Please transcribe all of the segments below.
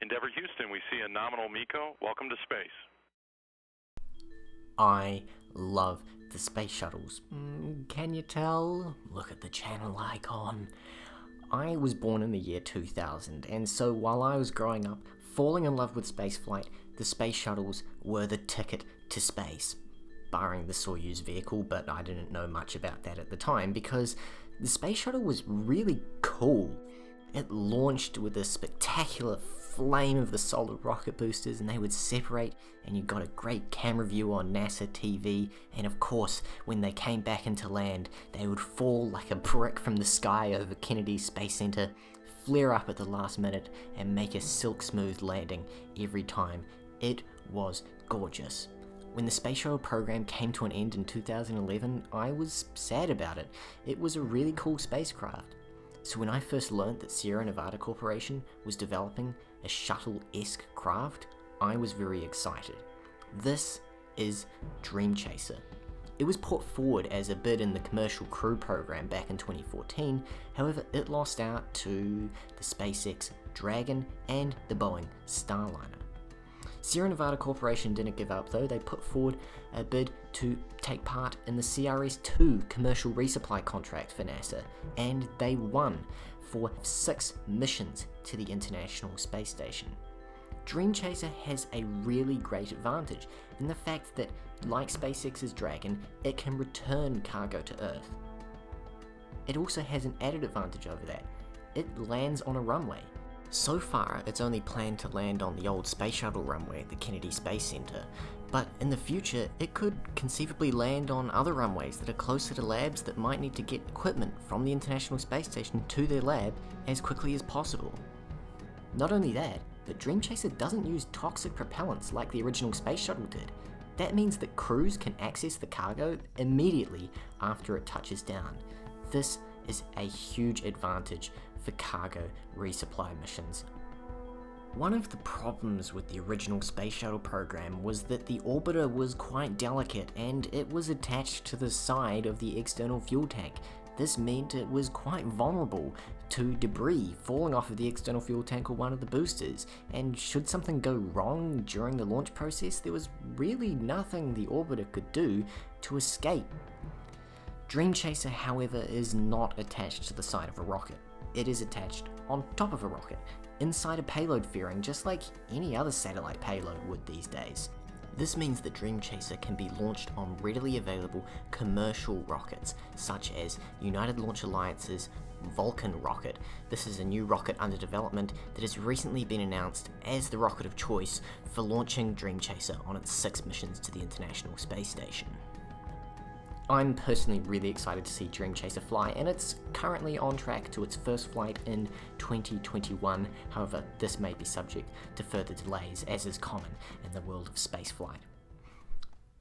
Endeavour Houston, we see a nominal MECO. Welcome to space. I love the space shuttles. Can you tell? Look at the channel icon. I was born in the year 2000, and so while I was growing up, falling in love with spaceflight, the space shuttles were the ticket to space. Barring the Soyuz vehicle, but I didn't know much about that at the time because the space shuttle was really cool. It launched with a spectacular flame of the solar rocket boosters, and they would separate, and you got a great camera view on NASA TV, and of course, when they came back into land, they would fall like a brick from the sky over Kennedy Space Center, flare up at the last minute, and make a silk smooth landing every time. It was gorgeous. When the Space Shuttle program came to an end in 2011, I was sad about it. It was a really cool spacecraft. So when I first learned that Sierra Nevada Corporation was developing a shuttle-esque craft, I was very excited. This is Dreamchaser. It was put forward as a bid in the Commercial Crew program back in 2014, however it lost out to the SpaceX Dragon and the Boeing Starliner. Sierra Nevada Corporation didn't give up though. They put forward a bid to take part in the CRS-2 commercial resupply contract for NASA, and they won for 6 missions to the International Space Station. Dreamchaser has a really great advantage in the fact that, like SpaceX's Dragon, it can return cargo to Earth. It also has an added advantage over that. It lands on a runway. So far, it's only planned to land on the old Space Shuttle runway at the Kennedy Space Center, but in the future, it could conceivably land on other runways that are closer to labs that might need to get equipment from the International Space Station to their lab as quickly as possible. Not only that, but Dreamchaser doesn't use toxic propellants like the original Space Shuttle did. That means that crews can access the cargo immediately after it touches down. This is a huge advantage for cargo resupply missions. One of the problems with the original Space Shuttle program was that the orbiter was quite delicate and it was attached to the side of the external fuel tank. This meant it was quite vulnerable to debris falling off of the external fuel tank or one of the boosters, and should something go wrong during the launch process, there was really nothing the orbiter could do to escape. Dreamchaser, however, is not attached to the side of a rocket. It is attached on top of a rocket, inside a payload fairing, just like any other satellite payload would these days. This means that Dreamchaser can be launched on readily available commercial rockets, such as United Launch Alliance's Vulcan rocket. This is a new rocket under development that has recently been announced as the rocket of choice for launching Dreamchaser on its 6 missions to the International Space Station. I'm personally really excited to see Dreamchaser fly, and it's currently on track to its first flight in 2021. However, this may be subject to further delays, as is common in the world of spaceflight.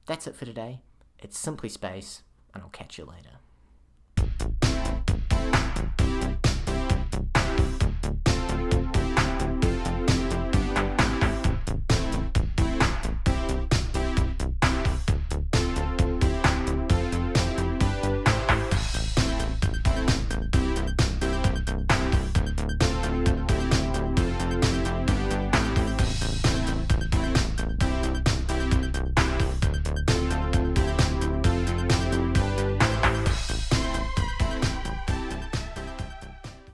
That's it for today. It's simply space, and I'll catch you later.